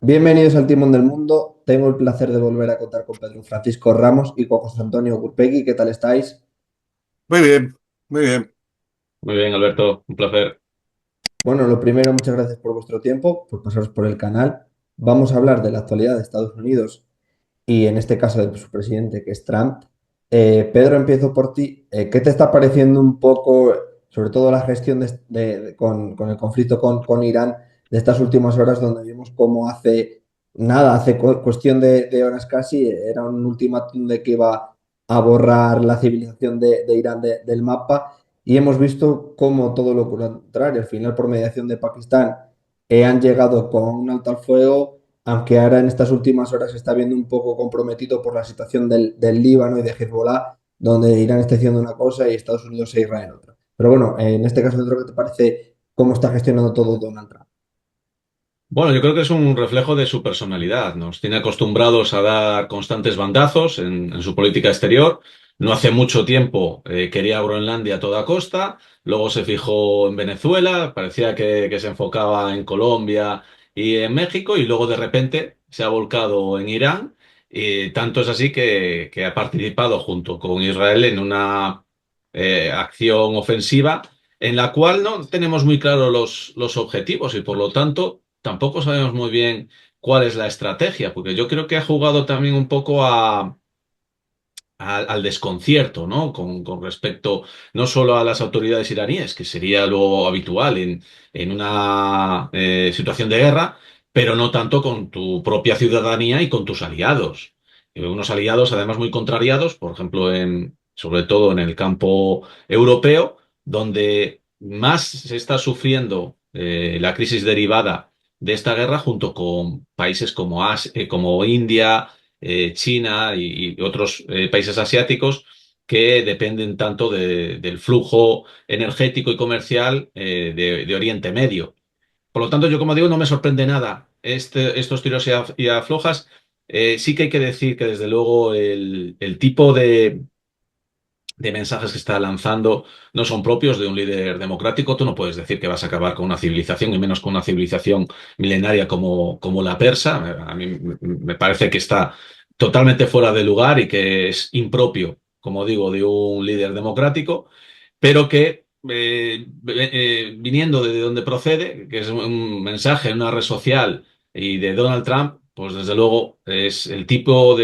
Bienvenidos al Timón del Mundo. Tengo el placer de volver a contar con Pedro Francisco Ramos y con José Antonio Gurpegui. ¿Qué tal estáis? Muy bien, muy bien. Muy bien, Alberto, un placer. Bueno, lo primero, muchas gracias por vuestro tiempo, por pasaros por el canal. Vamos a hablar de la actualidad de Estados Unidos y en este caso de su presidente, que es Trump. Pedro, empiezo por ti. ¿Qué te está pareciendo un poco, sobre todo la gestión con el conflicto con Irán de estas últimas horas, donde vimos cómo hace nada, hace cuestión de horas casi, era un ultimátum de que iba a borrar la civilización de Irán del mapa y hemos visto cómo todo lo contrario, al final por mediación de Pakistán, han llegado con un alto al fuego, aunque ahora en estas últimas horas se está viendo un poco comprometido por la situación del Líbano y de Hezbollah, donde Irán está haciendo una cosa y Estados Unidos e Israel otra. Pero bueno, en este caso, ¿qué te parece cómo está gestionando todo Donald Trump? Bueno, yo creo que es un reflejo de su personalidad. Nos tiene acostumbrados a dar constantes bandazos en su política exterior. No hace mucho tiempo quería Groenlandia a toda costa, luego se fijó en Venezuela, parecía que se enfocaba en Colombia y en México, y luego de repente se ha volcado en Irán. Y tanto es así que ha participado junto con Israel en una acción ofensiva en la cual no tenemos muy claros los objetivos y por lo tanto tampoco sabemos muy bien cuál es la estrategia, porque yo creo que ha jugado también un poco al desconcierto, ¿no? Con respecto no solo a las autoridades iraníes, que sería lo habitual en una situación de guerra, pero no tanto con tu propia ciudadanía y con tus aliados. Unos aliados además muy contrariados, por ejemplo, sobre todo en el campo europeo, donde más se está sufriendo la crisis derivada de esta guerra junto con países como India, China y otros países asiáticos que dependen tanto del flujo energético y comercial de Oriente Medio. Por lo tanto, yo como digo, no me sorprende nada estos tiros y aflojas. Sí que hay que decir que desde luego el tipo de mensajes que está lanzando no son propios de un líder democrático. Tú no puedes decir que vas a acabar con una civilización, y menos con una civilización milenaria como la persa. A mí me parece que está totalmente fuera de lugar y que es impropio, como digo, de un líder democrático, pero que viniendo de donde procede, que es un mensaje en una red social y de Donald Trump, pues desde luego es el tipo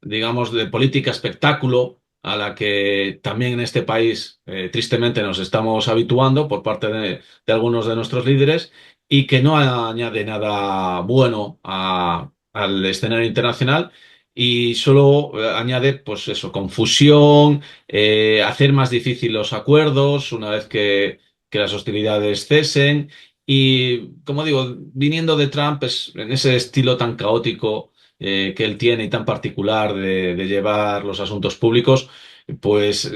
digamos, de política espectáculo a la que también en este país tristemente nos estamos habituando por parte de algunos de nuestros líderes y que no añade nada bueno al escenario internacional y solo añade, pues eso, confusión, hacer más difícil los acuerdos una vez que las hostilidades cesen. Y, como digo, viniendo de Trump, es en ese estilo tan caótico que él tiene y tan particular de llevar los asuntos públicos, pues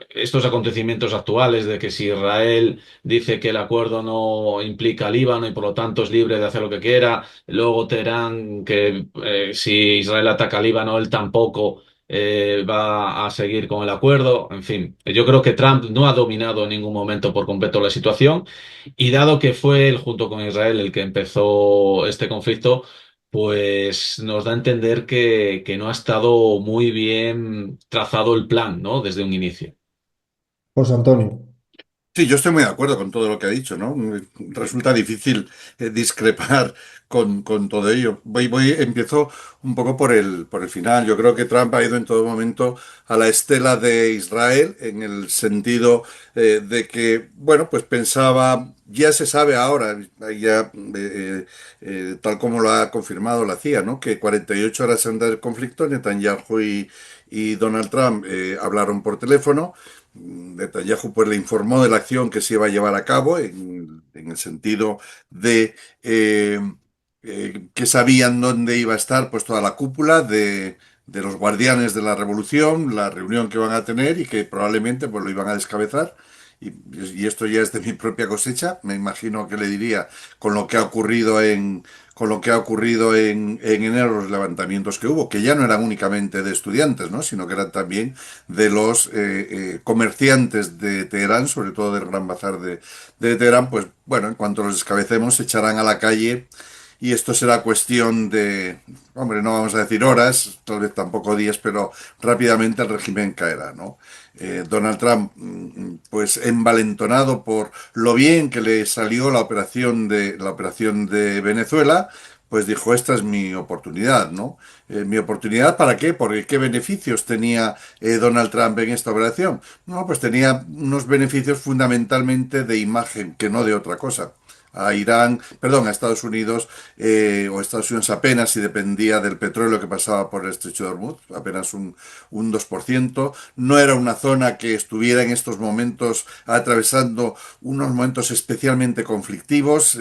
estos acontecimientos actuales de que si Israel dice que el acuerdo no implica al Líbano y por lo tanto es libre de hacer lo que quiera, luego Teherán que si Israel ataca al Líbano, él tampoco va a seguir con el acuerdo. En fin, yo creo que Trump no ha dominado en ningún momento por completo la situación y dado que fue él junto con Israel el que empezó este conflicto, pues nos da a entender que no ha estado muy bien trazado el plan, ¿no? Desde un inicio. José Antonio. Sí, yo estoy muy de acuerdo con todo lo que ha dicho, ¿no? Resulta difícil discrepar con todo ello. Empiezo un poco por el final. Yo creo que Trump ha ido en todo momento a la estela de Israel, en el sentido de que, bueno, pues pensaba, ya se sabe ahora, ya tal como lo ha confirmado la CIA, ¿no? Que 48 horas antes del conflicto, Netanyahu y Donald Trump hablaron por teléfono. Netanyahu pues le informó de la acción que se iba a llevar a cabo en el sentido de que sabían dónde iba a estar pues toda la cúpula de los guardianes de la revolución, la reunión que van a tener y que probablemente pues lo iban a descabezar y esto ya es de mi propia cosecha, me imagino que le diría con lo que ha ocurrido en enero, los levantamientos que hubo, que ya no eran únicamente de estudiantes, ¿no? Sino que eran también de los comerciantes de Teherán, sobre todo del Gran Bazar de Teherán, pues bueno, en cuanto los descabecemos, se echarán a la calle y esto será cuestión de, hombre, no vamos a decir horas, tal vez tampoco días, pero rápidamente el régimen caerá, ¿no? Donald Trump, pues envalentonado por lo bien que le salió la operación de Venezuela, pues dijo, esta es mi oportunidad, ¿no? ¿Mi oportunidad para qué? Porque ¿qué beneficios tenía Donald Trump en esta operación? No, pues tenía unos beneficios fundamentalmente de imagen, que no de otra cosa. A Irán, perdón, a Estados Unidos, o Estados Unidos apenas si dependía del petróleo que pasaba por el estrecho de Hormuz, apenas un 2%. No era una zona que estuviera en estos momentos atravesando unos momentos especialmente conflictivos.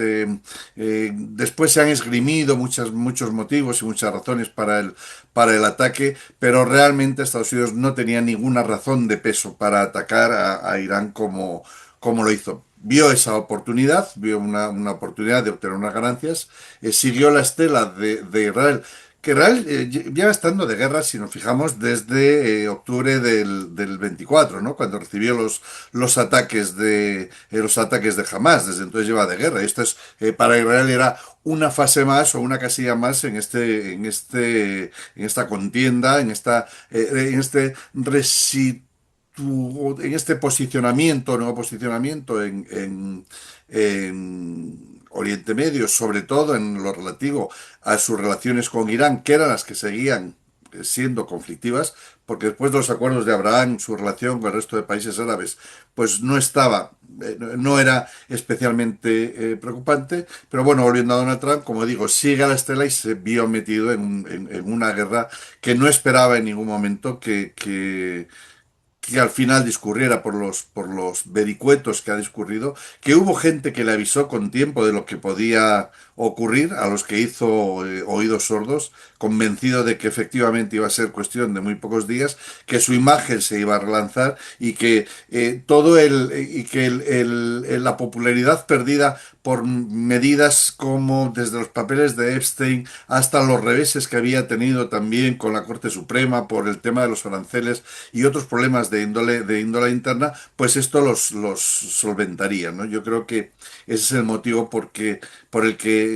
Después se han esgrimido muchos motivos y muchas razones para el ataque, pero realmente Estados Unidos no tenía ninguna razón de peso para atacar a Irán como lo hizo. Vio esa oportunidad, vio una oportunidad de obtener unas ganancias, siguió la estela de Israel, que Israel lleva estando de guerra, si nos fijamos, desde octubre del 24, ¿no? Cuando recibió los ataques de Hamas, desde entonces lleva de guerra. Y esto es, para Israel era una fase más o una casilla más en esta contienda, en este en este posicionamiento, nuevo posicionamiento en Oriente Medio, sobre todo en lo relativo a sus relaciones con Irán, que eran las que seguían siendo conflictivas, porque después de los acuerdos de Abraham, su relación con el resto de países árabes, pues no era especialmente preocupante, pero bueno, volviendo a Donald Trump, como digo, sigue a la estela y se vio metido en una guerra que no esperaba en ningún momento que al final discurriera por los vericuetos que ha discurrido, que hubo gente que le avisó con tiempo de lo que podía ocurrir, a los que hizo oídos sordos, convencido de que efectivamente iba a ser cuestión de muy pocos días, que su imagen se iba a relanzar y que la popularidad perdida por medidas como desde los papeles de Epstein hasta los reveses que había tenido también con la Corte Suprema por el tema de los aranceles y otros problemas de índole interna, pues esto los solventaría, ¿no? Yo creo que ese es el motivo por el que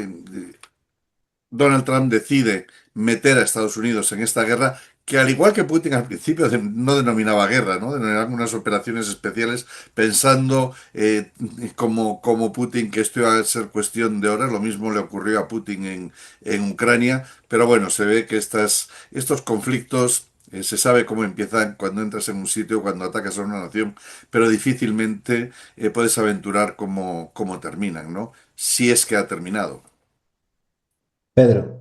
Donald Trump decide meter a Estados Unidos en esta guerra, que al igual que Putin al principio no denominaba guerra, ¿no? Denominaba unas operaciones especiales pensando como Putin que esto iba a ser cuestión de horas. Lo mismo le ocurrió a Putin en Ucrania, pero bueno, se ve que estos conflictos se sabe cómo empiezan cuando entras en un sitio, cuando atacas a una nación, pero difícilmente puedes aventurar cómo terminan, ¿no? Si es que ha terminado. Pedro,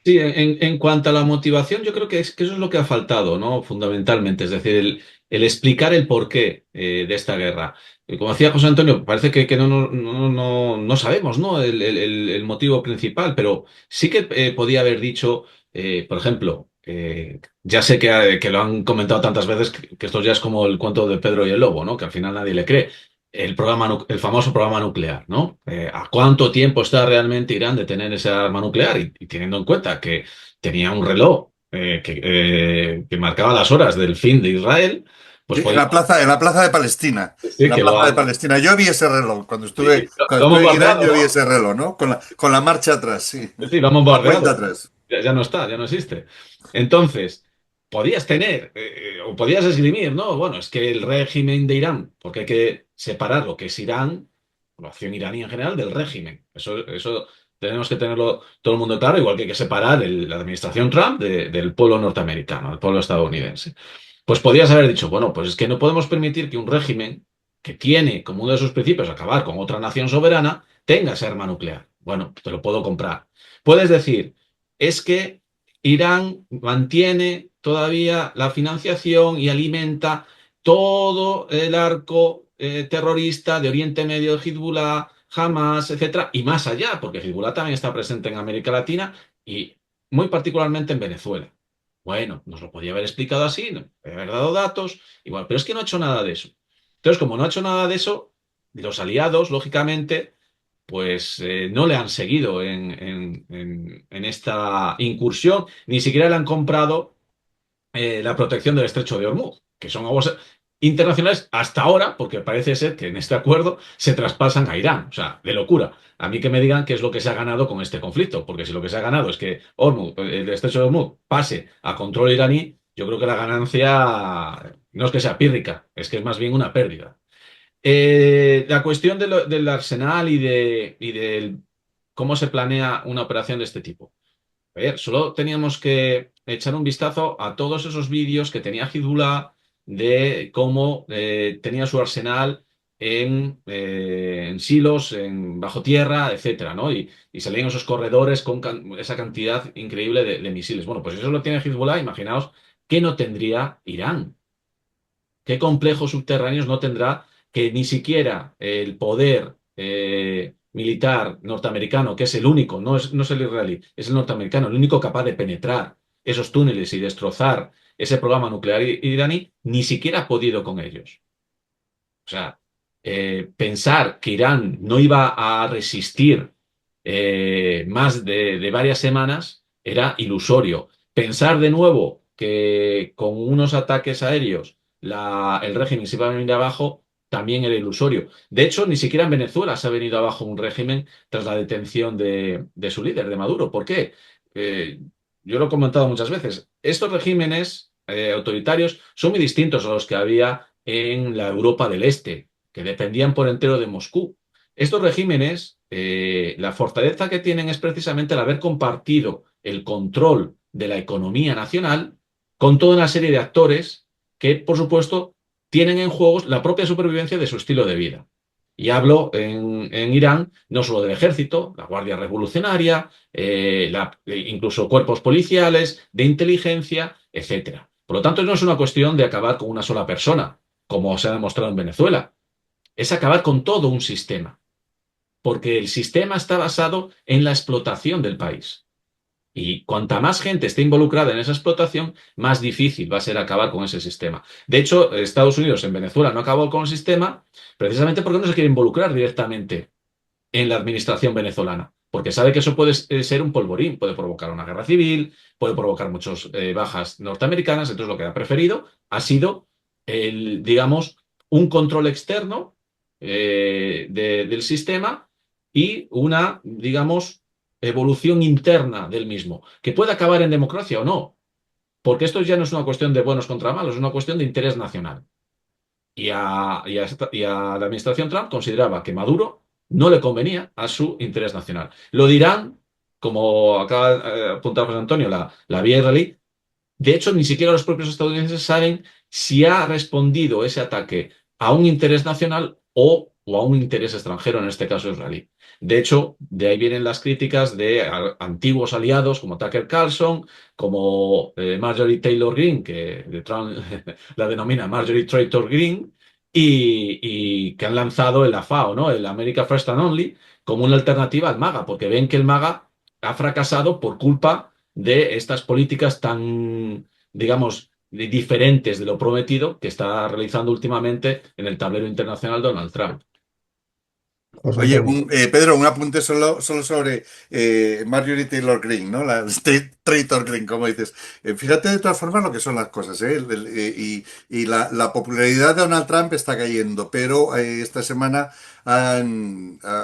Sí, en cuanto a la motivación, yo creo que eso es lo que ha faltado, ¿no? Fundamentalmente, es decir, el explicar el porqué de esta guerra. Como decía José Antonio, parece que no sabemos, ¿no? El motivo principal, pero sí que podía haber dicho, por ejemplo, ya sé que lo han comentado tantas veces que esto ya es como el cuento de Pedro y el Lobo, ¿no? Que al final nadie le cree. El famoso programa nuclear, ¿no? ¿A cuánto tiempo está realmente Irán de tener esa arma nuclear? Y teniendo en cuenta que tenía un reloj que marcaba las horas del fin de Israel, pues Sí, podía en la plaza de Palestina. En decir la que lo plaza de han... Palestina. Yo vi ese reloj. Sí, Cuando lo han estuve en Irán, bombardeado, yo vi ¿no? ese reloj, ¿no? Con la marcha atrás, sí. Sí, lo han La cuenta bombardeado. atrás. Ya no está, ya no existe. Entonces, podías tener, o podías esgrimir, ¿no? Bueno, es que el régimen de Irán, porque hay que separar lo que es Irán, la acción iraní en general, del régimen. Eso tenemos que tenerlo todo el mundo claro, igual que hay que separar la administración Trump del pueblo norteamericano, del pueblo estadounidense. Pues podías haber dicho, bueno, pues es que no podemos permitir que un régimen que tiene como uno de sus principios acabar con otra nación soberana tenga esa arma nuclear. Bueno, te lo puedo comprar. Puedes decir, es que Irán mantiene todavía la financiación y alimenta todo el arco terrorista de Oriente Medio, de Hezbollah, Hamas, etcétera, y más allá, porque Hezbollah también está presente en América Latina y muy particularmente en Venezuela. Bueno, nos lo podía haber explicado así, ¿no? Haber dado datos, igual, pero es que no ha hecho nada de eso. Entonces, como no ha hecho nada de eso, los aliados, lógicamente, pues no le han seguido en esta incursión, ni siquiera le han comprado la protección del estrecho de Hormuz, que son aguas internacionales hasta ahora, porque parece ser que en este acuerdo se traspasan a Irán. O sea, de locura. A mí que me digan qué es lo que se ha ganado con este conflicto, porque si lo que se ha ganado es que Hormuz, el estrecho de Hormuz pase a control iraní, yo creo que la ganancia no es que sea pírrica, es que es más bien una pérdida. La cuestión del arsenal y del cómo se planea una operación de este tipo. A ver, solo teníamos que echar un vistazo a todos esos vídeos que tenía Hezbollah de cómo tenía su arsenal en silos, bajo tierra, etcétera, ¿no? Y salían esos corredores con esa cantidad increíble de misiles. Bueno, pues eso lo tiene Hezbollah, imaginaos que no tendría Irán. ¿Qué complejos subterráneos no tendrá que ni siquiera el poder militar norteamericano, que es el único, no es el israelí, es el norteamericano, el único capaz de penetrar esos túneles y destrozar ese programa nuclear iraní, ni siquiera ha podido con ellos? O sea, pensar que Irán no iba a resistir más de varias semanas era ilusorio. Pensar de nuevo que con unos ataques aéreos el régimen se iba a venir abajo también era ilusorio. De hecho, ni siquiera en Venezuela se ha venido abajo un régimen tras la detención de su líder, de Maduro. ¿Por qué? Eh, yo lo he comentado muchas veces. Estos regímenes autoritarios son muy distintos a los que había en la Europa del Este, que dependían por entero de Moscú. Estos regímenes, la fortaleza que tienen es precisamente el haber compartido el control de la economía nacional con toda una serie de actores que, por supuesto, tienen en juego la propia supervivencia de su estilo de vida. Y hablo en Irán no solo del ejército, la Guardia Revolucionaria, incluso cuerpos policiales, de inteligencia, etcétera. Por lo tanto, no es una cuestión de acabar con una sola persona, como se ha demostrado en Venezuela. Es acabar con todo un sistema, porque el sistema está basado en la explotación del país. Y cuanta más gente esté involucrada en esa explotación, más difícil va a ser acabar con ese sistema. De hecho, Estados Unidos en Venezuela no acabó con el sistema precisamente porque no se quiere involucrar directamente en la administración venezolana, porque sabe que eso puede ser un polvorín, puede provocar una guerra civil, puede provocar muchas bajas norteamericanas, entonces lo que ha preferido ha sido, digamos, un control externo del sistema y una, digamos, evolución interna del mismo, que puede acabar en democracia o no, porque esto ya no es una cuestión de buenos contra malos, es una cuestión de interés nacional. Y a la administración Trump consideraba que Maduro no le convenía a su interés nacional. Lo dirán, como acaba de apuntar José Antonio, la vía israelí. De hecho, ni siquiera los propios estadounidenses saben si ha respondido ese ataque a un interés nacional o a un interés extranjero, en este caso israelí. De hecho, de ahí vienen las críticas de antiguos aliados como Tucker Carlson, como Marjorie Taylor Greene, que de Trump la denomina Marjorie Traitor Greene, y que han lanzado el AFAO, ¿no? El America First and Only, como una alternativa al MAGA, porque ven que el MAGA ha fracasado por culpa de estas políticas tan, digamos, diferentes de lo prometido que está realizando últimamente en el tablero internacional Donald Trump. José Oye, Antonio. Pedro, un apunte solo sobre Marjorie Taylor Greene, ¿no? La Traitor Greene, como dices. Fíjate de todas formas lo que son las cosas, ¿eh? Y la popularidad de Donald Trump está cayendo, pero esta semana ha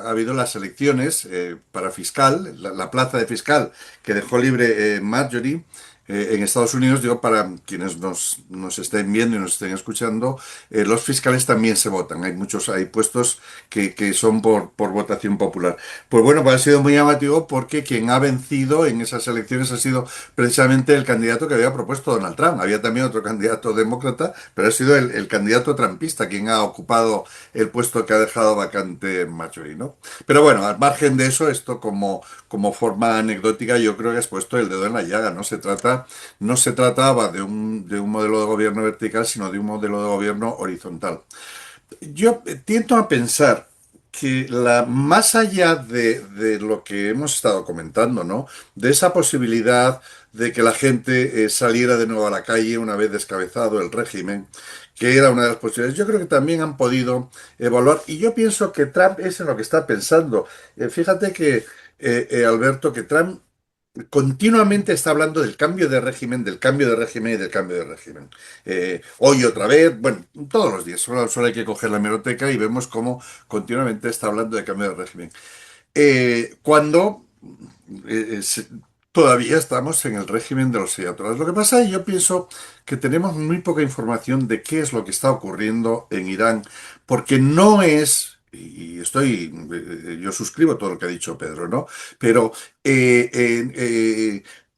habido las elecciones para fiscal, la plaza de fiscal que dejó libre Marjorie. En Estados Unidos, digo, para quienes nos estén viendo y nos estén escuchando, los fiscales también se votan. Hay puestos que son por votación popular. Pues bueno, pues ha sido muy llamativo porque quien ha vencido en esas elecciones ha sido precisamente el candidato que había propuesto Donald Trump. Había también otro candidato demócrata, pero ha sido el candidato trumpista quien ha ocupado el puesto que ha dejado vacante Marjorie, ¿no? Pero bueno, al margen de eso, esto como forma anecdótica, yo creo que has puesto el dedo en la llaga, ¿no? No se trataba de un modelo de gobierno vertical, sino de un modelo de gobierno horizontal. Yo tiendo a pensar que más allá de lo que hemos estado comentando, ¿no? De esa posibilidad de que la gente saliera de nuevo a la calle una vez descabezado el régimen, que era una de las posibilidades, yo creo que también han podido evaluar, y yo pienso que Trump es en lo que está pensando. Fíjate que, Alberto, que Trump continuamente está hablando del cambio de régimen, del cambio de régimen y del cambio de régimen. Hoy otra vez, bueno, todos los días, solo hay que coger la hemeroteca y vemos cómo continuamente está hablando de cambio de régimen. Cuando eh, eh, se- todavía estamos en el régimen de los ayatolás. Lo que pasa es que yo pienso que tenemos muy poca información de qué es lo que está ocurriendo en Irán, porque no es, yo suscribo todo lo que ha dicho Pedro, ¿no? Pero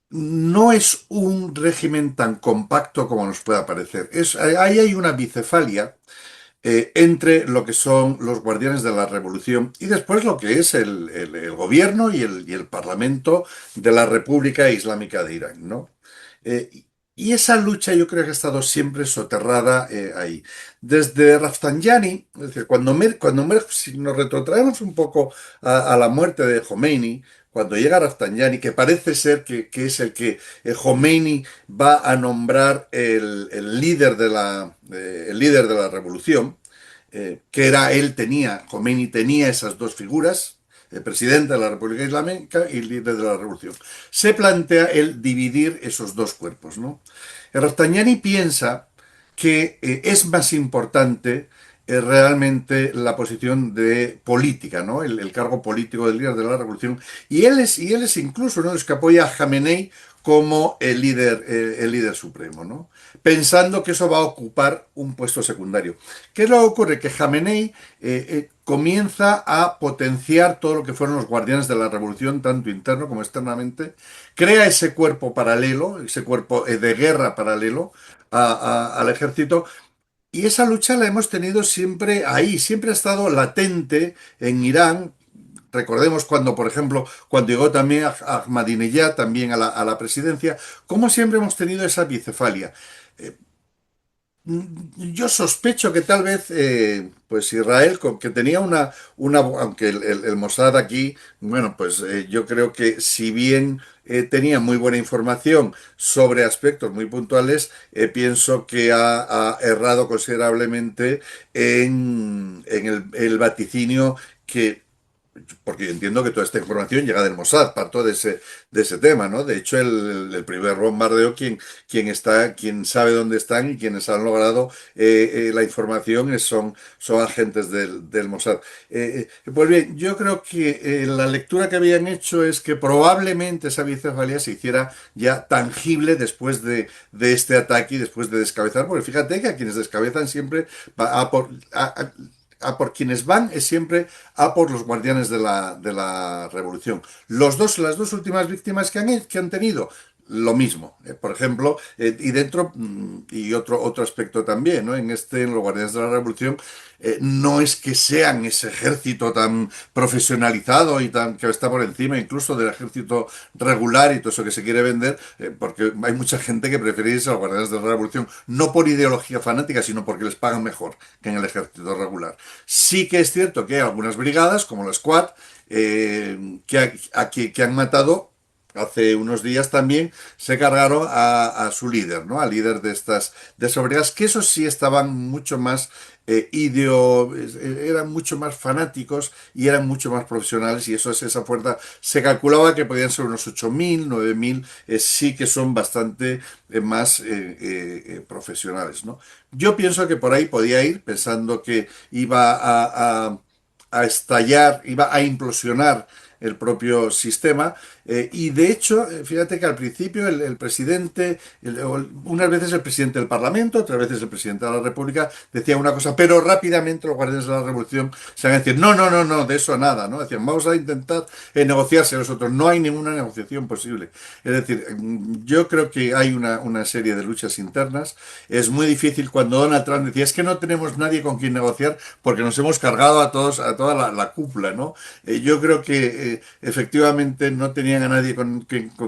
no es un régimen tan compacto como nos pueda parecer. Ahí hay una bicefalia entre lo que son los guardianes de la revolución y después lo que es el gobierno y el parlamento de la República Islámica de Irán, ¿no? Y esa lucha yo creo que ha estado siempre soterrada ahí. Desde Rafsanjani, es decir, si nos retrotraemos un poco a la muerte de Khomeini, cuando llega Rafsanjani, que parece ser que es el que Khomeini va a nombrar el líder de la revolución, que era Khomeini tenía esas dos figuras, el presidente de la República Islámica y el líder de la revolución. Se plantea el dividir esos dos cuerpos, ¿no? Rafsanjani piensa que es más importante realmente la posición de política, ¿no? El cargo político del líder de la revolución. Y él es incluso uno de los que apoya a Jamenei como el líder supremo, ¿no? Pensando que eso va a ocupar un puesto secundario. ¿Qué es lo que ocurre? Que Jamenei comienza a potenciar todo lo que fueron los guardianes de la revolución, tanto interno como externamente, crea ese cuerpo paralelo, ese cuerpo de guerra paralelo al ejército, y esa lucha la hemos tenido siempre ahí, siempre ha estado latente en Irán. Recordemos cuando, por ejemplo, cuando llegó también Ahmadinejad también a la presidencia, como siempre hemos tenido esa bicefalia. Yo sospecho que tal vez, pues Israel, que tenía aunque el Mossad aquí, bueno, pues yo creo que si bien tenía muy buena información sobre aspectos muy puntuales, pienso que ha errado considerablemente en el vaticinio que porque yo entiendo que toda esta información llega del Mossad, parto de ese tema, ¿no? De hecho, el primer bombardeo, quien sabe dónde están y quienes han logrado la información son agentes del Mossad. Pues bien, yo creo que la lectura que habían hecho es que probablemente esa bicefalia se hiciera ya tangible después de este ataque y después de descabezar, porque fíjate que a quienes descabezan siempre va a por quienes van es siempre a por los guardianes de la revolución. Las dos últimas víctimas que han tenido, lo mismo. Por ejemplo, y dentro, y otro aspecto también, ¿no? En los guardianes de la revolución, no es que sean ese ejército tan profesionalizado y tan que está por encima incluso del ejército regular y todo eso que se quiere vender, porque hay mucha gente que prefiere irse a los guardianes de la revolución, no por ideología fanática, sino porque les pagan mejor que en el ejército regular. Sí que es cierto que hay algunas brigadas, como la Squad, que han matado. Hace unos días también se cargaron a su líder, ¿no? Al líder de estas brigadas, que esos sí estaban mucho más eran mucho más fanáticos y eran mucho más profesionales, y esa fuerza se calculaba que podían ser unos 8.000 9.000, sí que son bastante más profesionales, ¿no? Yo pienso que por ahí podía ir, pensando que iba a estallar, iba a implosionar el propio sistema. Y de hecho, fíjate que al principio el presidente, unas veces el presidente del Parlamento, otras veces el presidente de la República, decía una cosa, pero rápidamente los guardianes de la Revolución se van a decir, no, no, no, no, de eso nada, ¿no? Decían, vamos a intentar negociarse nosotros, no hay ninguna negociación posible. Es decir, yo creo que hay una serie de luchas internas. Es muy difícil cuando Donald Trump decía, es que no tenemos nadie con quien negociar porque nos hemos cargado a toda la cúpula, ¿no? Yo creo que efectivamente no tenían a nadie con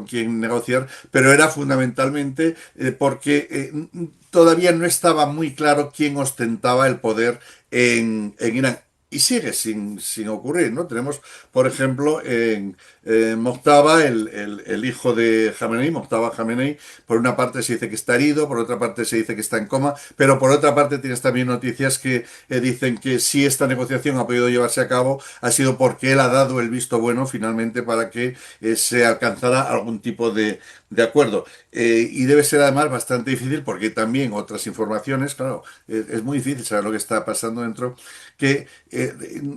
quien negociar, pero era fundamentalmente porque todavía no estaba muy claro quién ostentaba el poder en Irán. y sigue sin ocurrir, ¿no? Tenemos, por ejemplo, en Mojtaba, el hijo de Jamenei, Mojtaba Jamenei, por una parte se dice que está herido, por otra parte se dice que está en coma, pero por otra parte tienes también noticias que dicen que si esta negociación ha podido llevarse a cabo ha sido porque él ha dado el visto bueno finalmente para que se alcanzara algún tipo de acuerdo. Y debe ser además bastante difícil porque también otras informaciones, claro, es muy difícil saber lo que está pasando dentro, que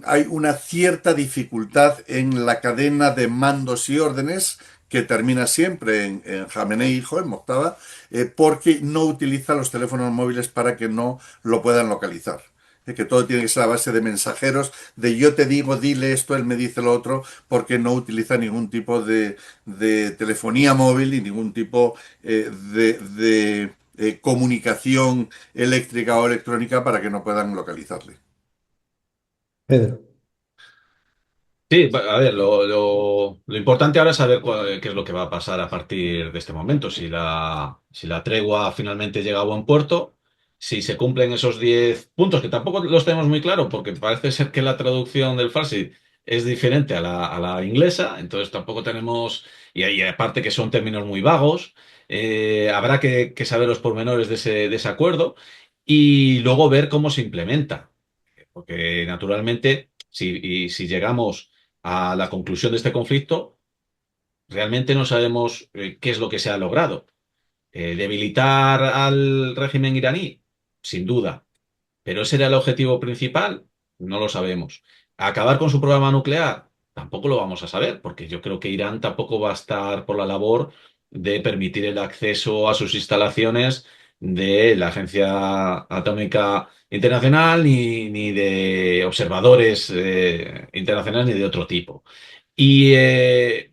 hay una cierta dificultad en la cadena de mandos y órdenes que termina siempre en Jamenei Hijo, en Moctava, porque no utiliza los teléfonos móviles para que no lo puedan localizar. Que todo tiene que ser a base de mensajeros, de yo te digo, dile esto, él me dice lo otro, porque no utiliza ningún tipo de telefonía móvil y ningún tipo de comunicación eléctrica o electrónica para que no puedan localizarle. Pedro. Sí, a ver, lo importante ahora es saber qué es lo que va a pasar a partir de este momento. Si la tregua finalmente llega a buen puerto, si se cumplen esos 10 puntos, que tampoco los tenemos muy claro, porque parece ser que la traducción del Farsi es diferente a la inglesa, entonces tampoco tenemos, y aparte que son términos muy vagos, habrá que saber los pormenores de ese acuerdo y luego ver cómo se implementa. Porque naturalmente, si llegamos a la conclusión de este conflicto, realmente no sabemos qué es lo que se ha logrado. ¿Debilitar al régimen iraní? Sin duda. ¿Pero ese era el objetivo principal? No lo sabemos. ¿Acabar con su programa nuclear? Tampoco lo vamos a saber, porque yo creo que Irán tampoco va a estar por la labor de permitir el acceso a sus instalaciones de la Agencia Atómica Internacional ni de observadores internacionales ni de otro tipo. Y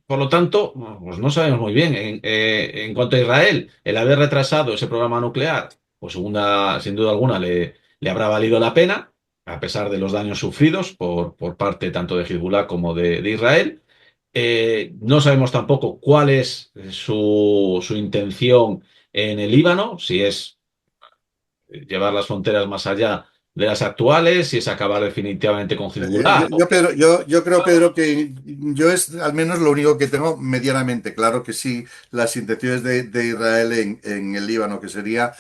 por lo tanto, pues no sabemos muy bien. En cuanto a Israel, el haber retrasado ese programa nuclear, pues sin duda alguna le habrá valido la pena, a pesar de los daños sufridos por parte tanto de Hezbollah como de Israel. No sabemos tampoco cuál es su intención en el Líbano, si es llevar las fronteras más allá de las actuales, si es acabar definitivamente con Hezbollah. Pedro, yo creo, Pedro, que yo es al menos lo único que tengo medianamente claro, que sí, las intenciones de Israel en el Líbano, que sería,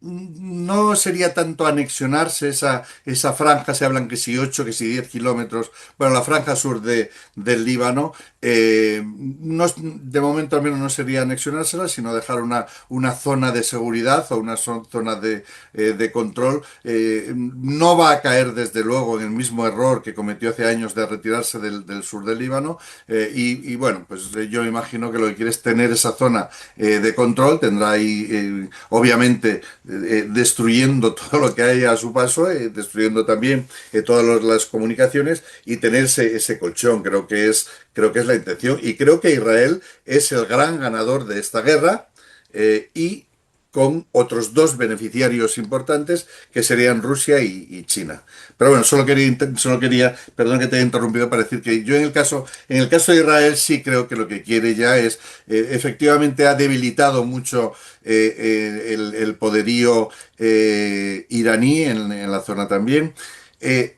no sería tanto anexionarse esa franja, se hablan que si 8 que si 10 kilómetros, bueno, la franja sur del Líbano, no, de momento al menos no sería anexionársela, sino dejar una zona de seguridad o una zona de control. No va a caer desde luego en el mismo error que cometió hace años de retirarse del sur del Líbano. Y bueno, pues yo imagino que lo que quiere es tener esa zona de control, tendrá ahí obviamente destruyendo todo lo que hay a su paso, destruyendo también todas las comunicaciones y tener ese colchón, creo que es la intención y creo que Israel es el gran ganador de esta guerra y con otros dos beneficiarios importantes que serían Rusia y China. Pero bueno, solo quería, perdón que te haya interrumpido para decir que yo en el caso de Israel sí creo que lo que quiere ya es, efectivamente ha debilitado mucho el poderío iraní en la zona también. Eh,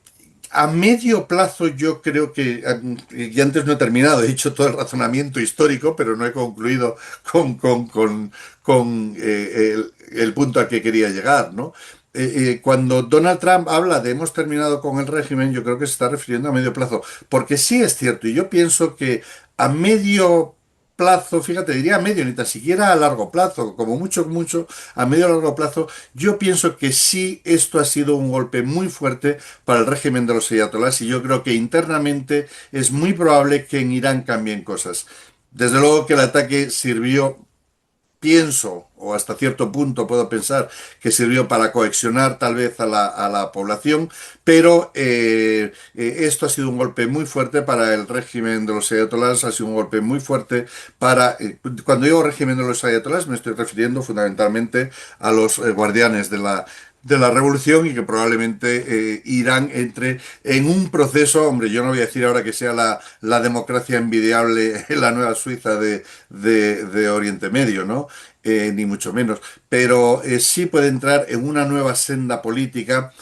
a medio plazo yo creo que, y antes no he terminado, he hecho todo el razonamiento histórico, pero no he concluido con el punto al que quería llegar, ¿no? Cuando Donald Trump habla de hemos terminado con el régimen, yo creo que se está refiriendo a medio plazo, porque sí es cierto, y yo pienso que a medio plazo, fíjate, diría a medio, ni tan siquiera a largo plazo, como mucho, mucho, a medio largo plazo, yo pienso que sí esto ha sido un golpe muy fuerte para el régimen de los ayatolás y yo creo que internamente es muy probable que en Irán cambien cosas. Desde luego que el ataque sirvió, pienso, o hasta cierto punto puedo pensar que sirvió para cohesionar tal vez a la población, pero esto ha sido un golpe muy fuerte para el régimen de los ayatolás, ha sido un golpe muy fuerte para, cuando digo régimen de los ayatolás me estoy refiriendo fundamentalmente a los guardianes de la revolución y que probablemente Irán entre en un proceso, hombre, yo no voy a decir ahora que sea la democracia envidiable en la nueva Suiza de Oriente Medio, ¿no? Ni mucho menos, pero sí puede entrar en una nueva senda política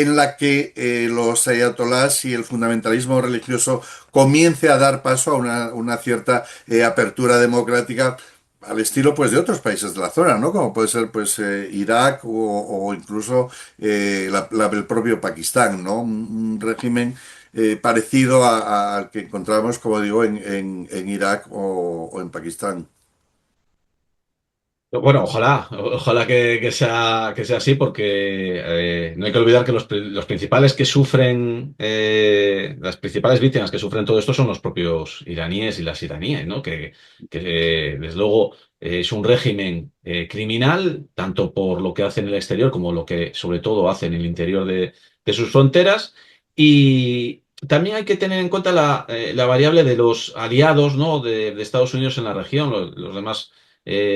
en la que los ayatolás y el fundamentalismo religioso comience a dar paso a una cierta apertura democrática al estilo pues de otros países de la zona, ¿no? Como puede ser pues Irak o incluso el propio Pakistán, ¿no? Un régimen parecido al que encontramos, como digo, en Irak o en Pakistán. Bueno, ojalá que sea así, porque no hay que olvidar que los principales que sufren, las principales víctimas que sufren todo esto son los propios iraníes y las iraníes, ¿no? Desde luego, es un régimen criminal, tanto por lo que hace en el exterior como lo que sobre todo hace en el interior de sus fronteras. Y también hay que tener en cuenta la variable de los aliados, ¿no? de Estados Unidos en la región, los demás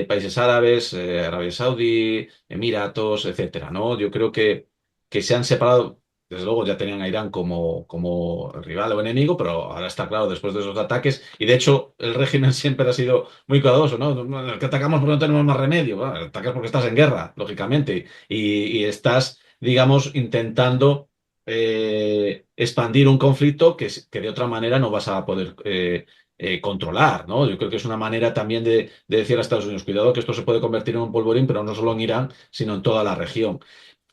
países árabes, Arabia Saudí, Emiratos, etcétera, ¿no? Yo creo que se han separado, desde luego ya tenían a Irán como rival o enemigo, pero ahora está claro después de esos ataques, y de hecho el régimen siempre ha sido muy cuidadoso, ¿no? No, que atacamos porque no tenemos más remedio, bueno, atacas porque estás en guerra, lógicamente, y estás, digamos, intentando expandir un conflicto que de otra manera no vas a poder controlar, ¿no? Yo creo que es una manera también de decir a Estados Unidos, cuidado que esto se puede convertir en un polvorín, pero no solo en Irán, sino en toda la región.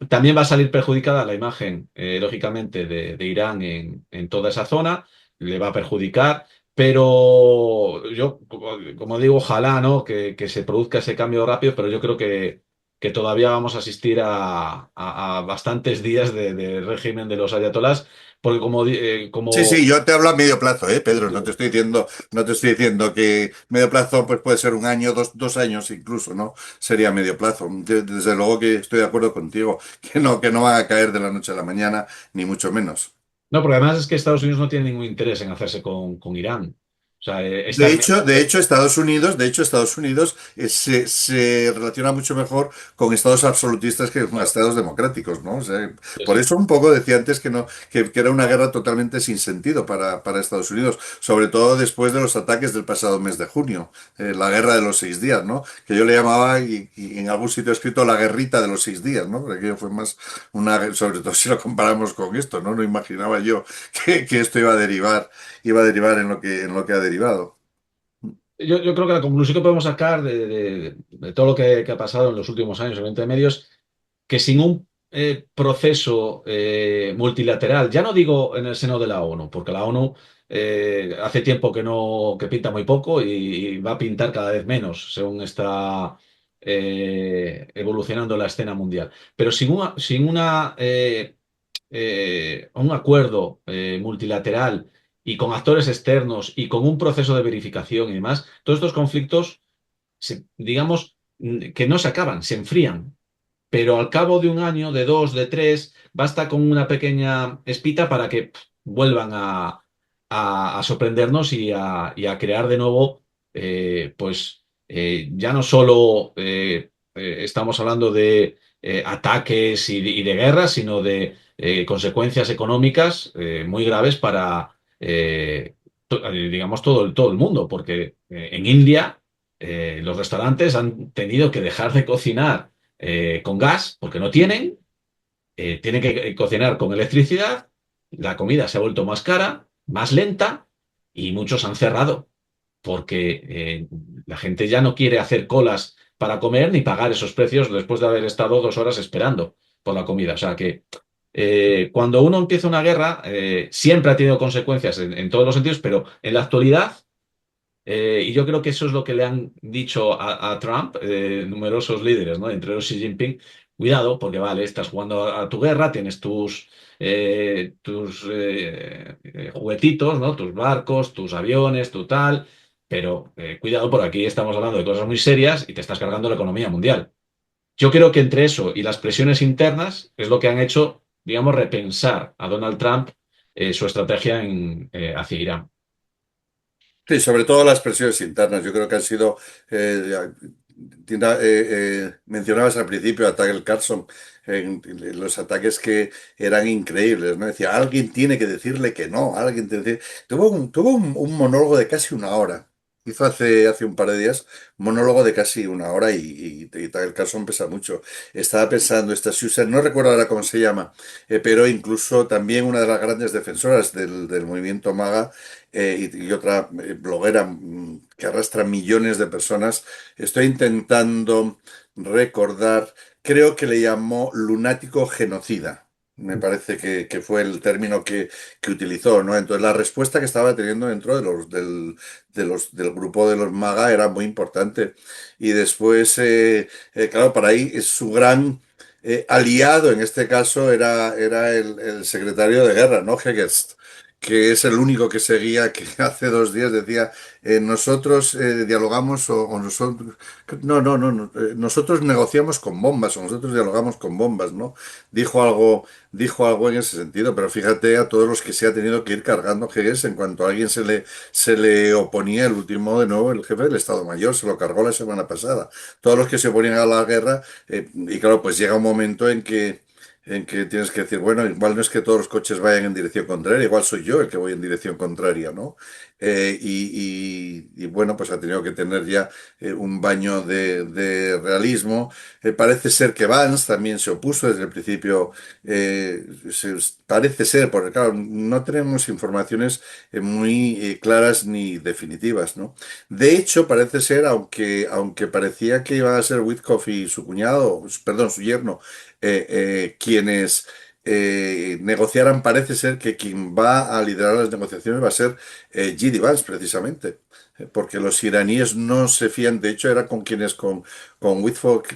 También va a salir perjudicada la imagen, lógicamente, de Irán en toda esa zona, le va a perjudicar, pero yo, como digo, ojalá, ¿no? que se produzca ese cambio rápido, pero yo creo que todavía vamos a asistir a bastantes días de régimen de los ayatolás, porque Sí, como sí, yo te hablo a medio plazo, Pedro? No te estoy diciendo que medio plazo pues puede ser un año, dos años incluso, ¿no? Sería medio plazo. Desde luego que estoy de acuerdo contigo, que no van a caer de la noche a la mañana, ni mucho menos. No, porque además es que Estados Unidos no tiene ningún interés en hacerse con Irán. O sea, De hecho, de hecho, Estados Unidos se relaciona mucho mejor con estados absolutistas que con claro, estados democráticos, ¿no? O sea, sí, por sí. eso un poco decía antes que no, que era una guerra totalmente sin sentido para Estados Unidos, sobre todo después de los ataques del pasado mes de junio, la guerra de los 6 días, ¿no? Que yo le llamaba, y en algún sitio he escrito la guerrita de los 6 días, ¿no? Porque aquello fue más sobre todo si lo comparamos con esto, ¿no? No imaginaba yo que esto iba a derivar en lo que ha derivado. Yo creo que la conclusión que podemos sacar de todo lo que ha pasado en los últimos años en Oriente Medio es que sin un proceso multilateral, ya no digo en el seno de la ONU, porque la ONU hace tiempo que pinta muy poco y va a pintar cada vez menos según está evolucionando la escena mundial. Pero un acuerdo multilateral y con actores externos y con un proceso de verificación y demás, todos estos conflictos, digamos, que no se acaban, se enfrían. Pero al cabo de un año, de dos, de tres, basta con una pequeña espita para que vuelvan a sorprendernos y a crear de nuevo, pues ya no solo estamos hablando de ataques y de guerras, sino de consecuencias económicas muy graves para, digamos, todo el mundo, porque en India los restaurantes han tenido que dejar de cocinar con gas, porque no tienen que cocinar con electricidad, la comida se ha vuelto más cara, más lenta y muchos han cerrado porque la gente ya no quiere hacer colas para comer ni pagar esos precios después de haber estado 2 horas esperando por la comida. O sea que cuando uno empieza una guerra, siempre ha tenido consecuencias en todos los sentidos, pero en la actualidad y yo creo que eso es lo que le han dicho a Trump, numerosos líderes, ¿no? Entre ellos Xi Jinping. Cuidado, porque vale, estás jugando a tu guerra, tienes tus juguetitos, ¿no? Tus barcos, tus aviones, tu tal. Pero cuidado, por aquí estamos hablando de cosas muy serias y te estás cargando la economía mundial. Yo creo que entre eso y las presiones internas es lo que han hecho, digamos, repensar a Donald Trump su estrategia hacia Irán. Sí, sobre todo las presiones internas. Yo creo que han sido, mencionabas al principio a Tucker Carlson, en los ataques que eran increíbles, ¿no? Decía, alguien tiene que decirle que no, alguien tiene que... Tuvo un monólogo de casi una hora, hizo hace un par de días un monólogo de casi una hora y Tucker Carlson pesa mucho. Estaba pensando, esta Susan, no recuerdo ahora cómo se llama, pero incluso también una de las grandes defensoras del movimiento MAGA y otra bloguera que arrastra millones de personas. Estoy intentando recordar, creo que le llamó lunático genocida. Me parece que fue el término que utilizó, ¿no? Entonces la respuesta que estaba teniendo dentro del grupo de los MAGA era muy importante. Y después, claro, para ahí su gran aliado en este caso era el secretario de guerra, ¿no? Hegest, que es el único que seguía, que hace 2 días decía, nosotros dialogamos o nosotros... No, nosotros negociamos con bombas o nosotros dialogamos con bombas, ¿no? Dijo algo en ese sentido, pero fíjate a todos los que se ha tenido que ir cargando Hegel en cuanto a alguien se le oponía, el último de nuevo, el jefe del Estado Mayor, se lo cargó la semana pasada. Todos los que se oponían a la guerra, y claro, pues llega un momento en que tienes que decir, bueno, igual no es que todos los coches vayan en dirección contraria, igual soy yo el que voy en dirección contraria, ¿no? Y bueno, pues ha tenido que tener ya un baño de realismo. Parece ser que Vance también se opuso desde el principio. Parece ser, porque claro, no tenemos informaciones muy claras ni definitivas, ¿no? De hecho, parece ser, aunque parecía que iban a ser Witkoff y su cuñado, perdón, su yerno, quienes negociaran, parece ser que quien va a liderar las negociaciones va a ser J.D. Vance, precisamente. Porque los iraníes no se fían, de hecho era con quienes, con Witkoff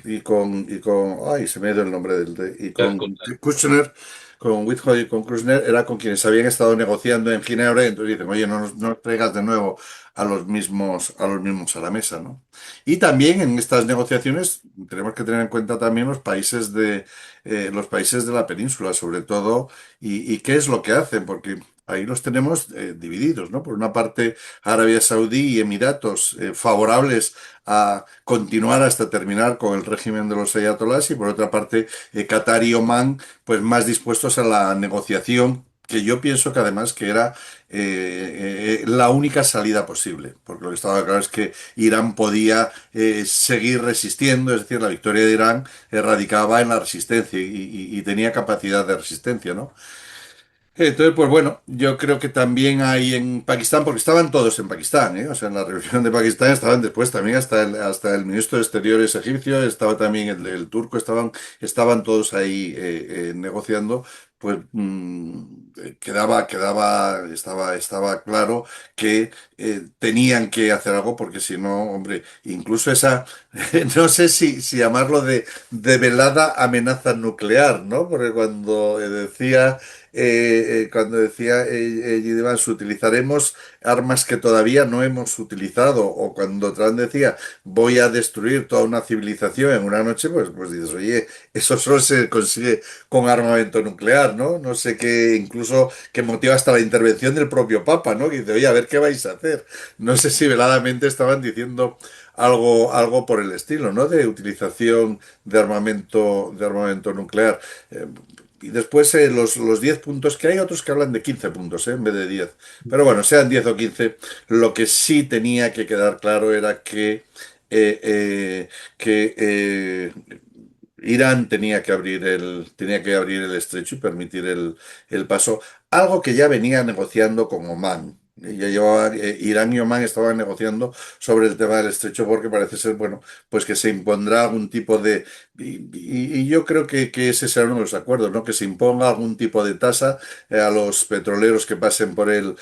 ay, se me ha ido el nombre y con Kushner, con Witkoff y con Kushner, era con quienes habían estado negociando en Ginebra, y entonces dicen, oye, no nos traigas de nuevo a la mesa, ¿no? Y también en estas negociaciones tenemos que tener en cuenta también los países de la península, sobre todo, y qué es lo que hacen, porque ahí los tenemos divididos, ¿no? Por una parte, Arabia Saudí y Emiratos favorables a continuar hasta terminar con el régimen de los ayatolás, y por otra parte, Qatar y Omán, pues más dispuestos a la negociación, que yo pienso que además que era la única salida posible, porque lo que estaba claro es que Irán podía seguir resistiendo, es decir, la victoria de Irán radicaba en la resistencia y tenía capacidad de resistencia, ¿no? Entonces, pues bueno, yo creo que también hay en Pakistán, porque estaban todos en Pakistán, ¿eh? O sea, en la reunión de Pakistán estaban después también hasta el ministro de Exteriores egipcio, estaba también el turco, estaban todos ahí negociando, pues estaba claro que tenían que hacer algo, porque si no, hombre, incluso esa, no sé si llamarlo de velada amenaza nuclear, ¿no? Porque J.D. Vance, utilizaremos armas que todavía no hemos utilizado, o cuando Trump decía, voy a destruir toda una civilización en una noche, pues dices, oye, eso solo se consigue con armamento nuclear, ¿no? No sé qué, incluso que motiva hasta la intervención del propio Papa, ¿no? Que dice, oye, a ver qué vais a hacer. No sé si veladamente estaban diciendo algo por el estilo, ¿no? De utilización de armamento nuclear. Eh, y después los 10 puntos, que hay otros que hablan de 15 puntos, en vez de 10. Pero bueno, sean 10 o 15, lo que sí tenía que quedar claro era que Irán tenía que abrir el estrecho y permitir el paso, algo que ya venía negociando con Omán. Ya llevaba, Irán y Omán estaban negociando sobre el tema del estrecho, porque parece ser, bueno, pues que se impondrá algún tipo de... Y yo creo que ese será uno de los acuerdos, ¿no? Que se imponga algún tipo de tasa a los petroleros que pasen por el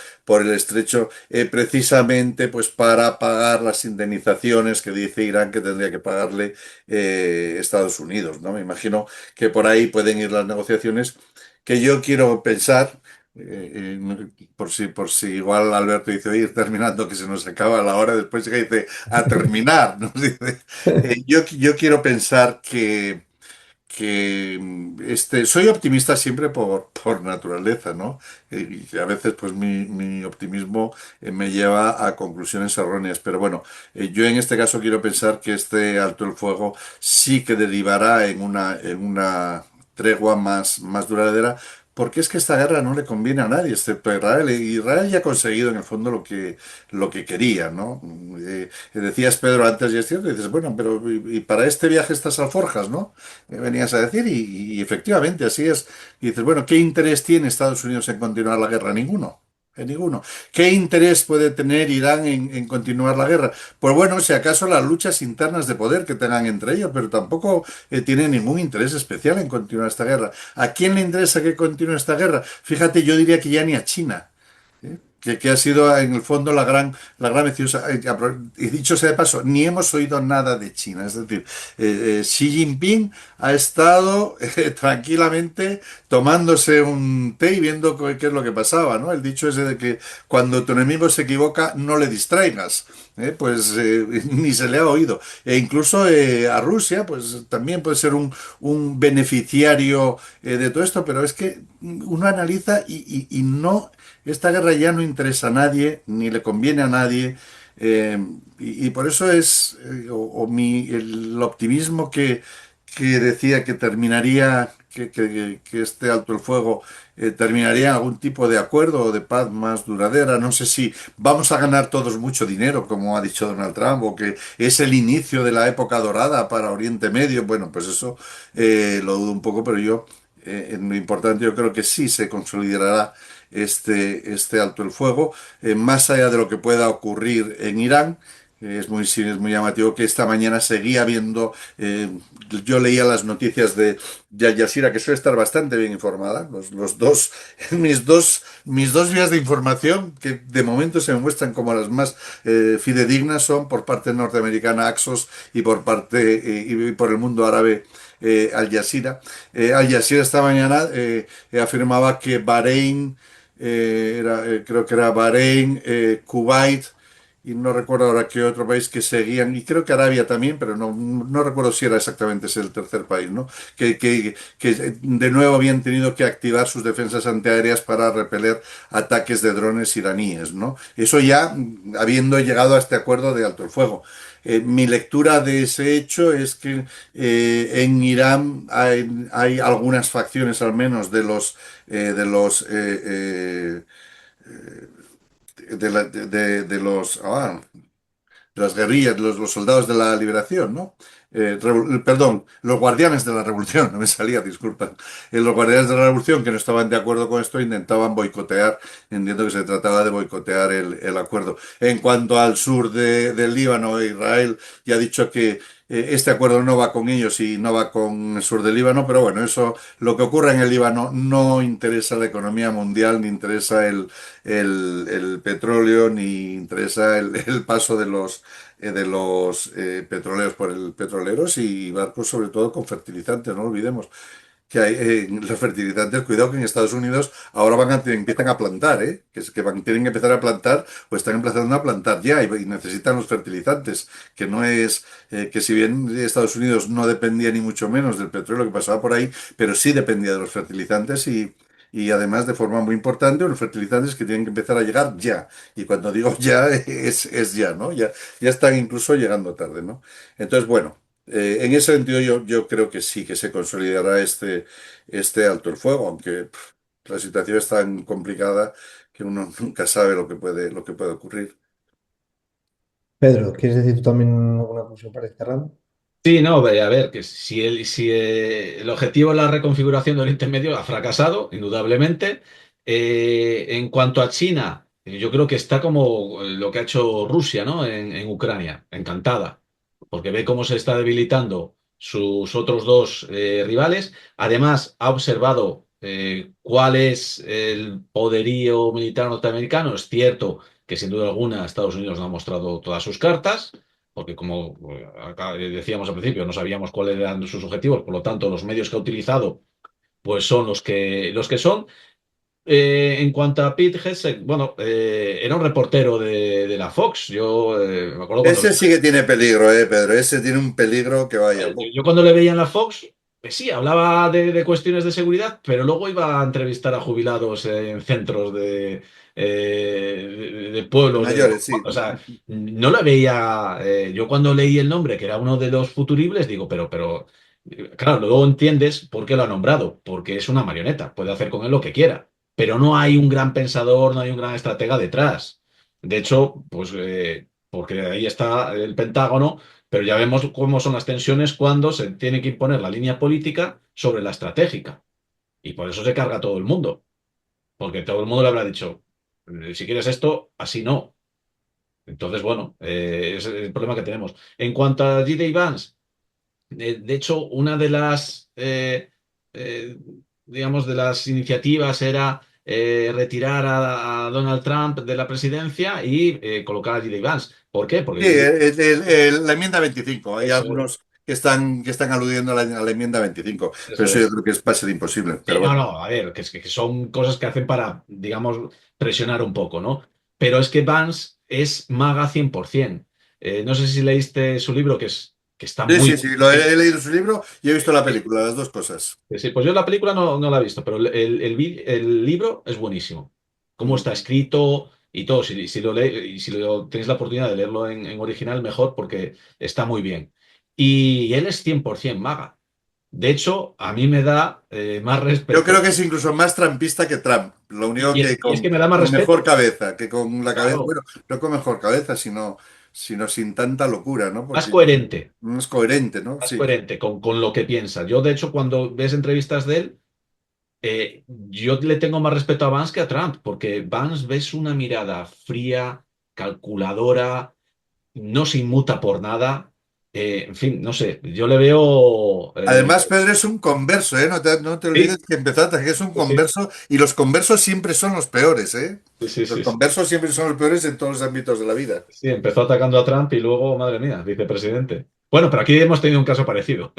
estrecho, precisamente pues para pagar las indemnizaciones que dice Irán que tendría que pagarle Estados Unidos, ¿no? Me imagino que por ahí pueden ir las negociaciones, que yo quiero pensar, por si igual Alberto dice, oye, ir terminando, que se nos acaba la hora, después llega y dice, a terminar, ¿no? Dice, yo quiero pensar que soy optimista siempre por naturaleza, ¿no? Y a veces pues mi optimismo me lleva a conclusiones erróneas, pero bueno, yo en este caso quiero pensar que este alto el fuego sí que derivará en una tregua más duradera, porque es que esta guerra no le conviene a nadie, excepto a Israel. Y Israel ya ha conseguido en el fondo lo que quería, ¿no? Decías, Pedro, antes, y es cierto, y dices, bueno, pero y para este viaje estas alforjas, ¿no? Me venías a decir, y efectivamente así es. Y dices, bueno, ¿qué interés tiene Estados Unidos en continuar la guerra? Ninguno. Ninguno. ¿Qué interés puede tener Irán en continuar la guerra? Pues bueno, si acaso las luchas internas de poder que tengan entre ellos, pero tampoco tiene ningún interés especial en continuar esta guerra. ¿A quién le interesa que continúe esta guerra? Fíjate, yo diría que ya ni a China. Que ha sido en el fondo la gran venciosa. Y dicho sea de paso, ni hemos oído nada de China. Es decir, Xi Jinping ha estado tranquilamente tomándose un té y viendo qué es lo que pasaba, ¿no? El dicho ese de que cuando tu enemigo se equivoca, no le distraigas. Pues ni se le ha oído. E incluso a Rusia, pues también puede ser un beneficiario de todo esto, pero es que uno analiza y no, esta guerra ya no interesa a nadie, ni le conviene a nadie, y por eso es, el optimismo que decía que terminaría, que este alto el fuego terminaría en algún tipo de acuerdo o de paz más duradera. No sé si vamos a ganar todos mucho dinero, como ha dicho Donald Trump, o que es el inicio de la época dorada para Oriente Medio. Bueno, pues eso lo dudo un poco, pero yo, en lo importante, yo creo que sí se consolidará este alto el fuego, más allá de lo que pueda ocurrir en Irán. Sí, es muy llamativo que esta mañana seguía viendo, yo leía las noticias de Al Jazeera, que suele estar bastante bien informada, los dos, mis dos vías de información, que de momento se me muestran como las más fidedignas, son por parte norteamericana Axios y por y por el mundo árabe Al Jazeera. Al Jazeera esta mañana afirmaba que Bahrein, creo que era Bahrein, Kuwait, y no recuerdo ahora qué otro país que seguían, y creo que Arabia también, pero no recuerdo si era exactamente ese el tercer país, ¿no? Que de nuevo habían tenido que activar sus defensas antiaéreas para repeler ataques de drones iraníes, ¿no? Eso ya habiendo llegado a este acuerdo de alto el fuego. Mi lectura de ese hecho es que en Irán hay algunas facciones, al menos, de los de las guerrillas, los soldados de la liberación, ¿no? Perdón, los guardianes de la revolución, no me salía, disculpa. Los guardianes de la revolución que no estaban de acuerdo con esto intentaban boicotear, entiendo que se trataba de boicotear el acuerdo. En cuanto al sur del Líbano, Israel ya ha dicho que este acuerdo no va con ellos y no va con el sur del Líbano, pero bueno, eso, lo que ocurre en el Líbano no interesa la economía mundial, ni interesa el petróleo, ni interesa el paso de los petroleros por el petroleros y barcos, sobre todo con fertilizantes, no olvidemos que hay los fertilizantes, cuidado que en Estados Unidos ahora empiezan a plantar, tienen que empezar a plantar o están empezando a plantar ya y necesitan los fertilizantes, que no es, que si bien Estados Unidos no dependía ni mucho menos del petróleo que pasaba por ahí, pero sí dependía de los fertilizantes y además de forma muy importante, unos fertilizantes que tienen que empezar a llegar ya. Y cuando digo ya, es ya, ¿no? Ya están incluso llegando tarde, ¿no? Entonces, bueno, en ese sentido yo creo que sí, que se consolidará este alto el fuego, aunque la situación es tan complicada que uno nunca sabe lo que puede ocurrir. Pedro, ¿quieres decir tú también alguna conclusión para ir cerrando? Sí, no, a ver, que si el objetivo es la reconfiguración del Oriente Medio ha fracasado, indudablemente. En cuanto a China, yo creo que está como lo que ha hecho Rusia, ¿no? En Ucrania, encantada, porque ve cómo se está debilitando sus otros dos rivales. Además, ha observado cuál es el poderío militar norteamericano. Es cierto que sin duda alguna Estados Unidos no ha mostrado todas sus cartas porque como acá decíamos al principio, no sabíamos cuáles eran sus objetivos, por lo tanto, los medios que ha utilizado pues son los que son. En cuanto a Pete Hegseth, bueno, era un reportero de la Fox. Yo me acuerdo cuando Ese sí que tiene peligro, Pedro. Ese tiene un peligro que vaya. yo cuando le veía en la Fox, sí, hablaba de cuestiones de seguridad, pero luego iba a entrevistar a jubilados en centros de De pueblos. mayores, sí. O sea, no la veía. Yo cuando leí el nombre, que era uno de los futuribles, digo, pero Claro, luego entiendes por qué lo ha nombrado, porque es una marioneta, puede hacer con él lo que quiera, pero no hay un gran pensador, no hay un gran estratega detrás. De hecho, pues porque ahí está el Pentágono, pero ya vemos cómo son las tensiones cuando se tiene que imponer la línea política sobre la estratégica. Y por eso se carga todo el mundo, porque todo el mundo le habrá dicho, si quieres esto, así no. Entonces, bueno, ese es el problema que tenemos. En cuanto a J.D. Vance, de hecho, una de las, eh, digamos, de las iniciativas era retirar a Donald Trump de la presidencia y colocar a J.D. Vance. ¿Por qué? Sí, Porque la enmienda 25. Hay eso es, algunos que están aludiendo a la enmienda 25, pero eso eso yo es. creo que va a ser imposible. Sí, Pero no, bueno, no, a ver, que son cosas que hacen para, digamos, presionar un poco, ¿no? Pero es que Vance es maga 100%. No sé si leíste su libro, que está sí, muy sí, sí, bien. he leído su libro y he visto la Sí, película, las dos cosas. sí, pues yo la película no la he visto, pero el libro es buenísimo. Cómo Mm. está escrito y todo. Si lo y si tenéis la oportunidad de leerlo en original, mejor, porque está muy bien. Y él es 100% maga. De hecho, a mí me da más Yo creo respeto. que es incluso más trampista que Trump. Lo único que Y es que me da más con mejor respeto. cabeza, que con la cabeza, Claro, bueno, no con mejor cabeza, sino sin tanta locura, ¿no? más Porque coherente, no es coherente, ¿no? más Sí. coherente con lo que piensa. Yo, de hecho, cuando ves entrevistas de él, yo le tengo más respeto a Vance que a Trump, porque Vance ves una mirada fría, calculadora, no se inmuta por nada. En fin, no sé, yo le veo... Además, Pedro es un converso, ¿eh? No te olvides sí, que empezaste, que es un sí, converso y los conversos siempre son los peores, ¿eh? sí, sí, Los sí, sí. conversos siempre son los peores en todos los ámbitos de la vida. Sí, empezó atacando a Trump y luego, madre mía, vicepresidente. Bueno, pero aquí hemos tenido un caso parecido,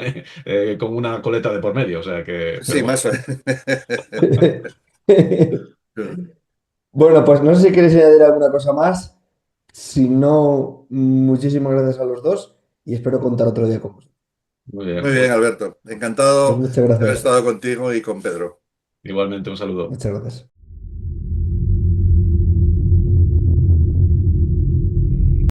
con una coleta de por medio, o sea que, pero Sí, bueno. más o Bueno, pues no sé si queréis añadir alguna cosa más. Si no, muchísimas gracias a los dos y espero contar otro día con vosotros. Muy bien, Muy pues bien, Alberto. Pues Encantado muchas de haber gracias. estado contigo y con Pedro. igualmente un saludo. Muchas gracias.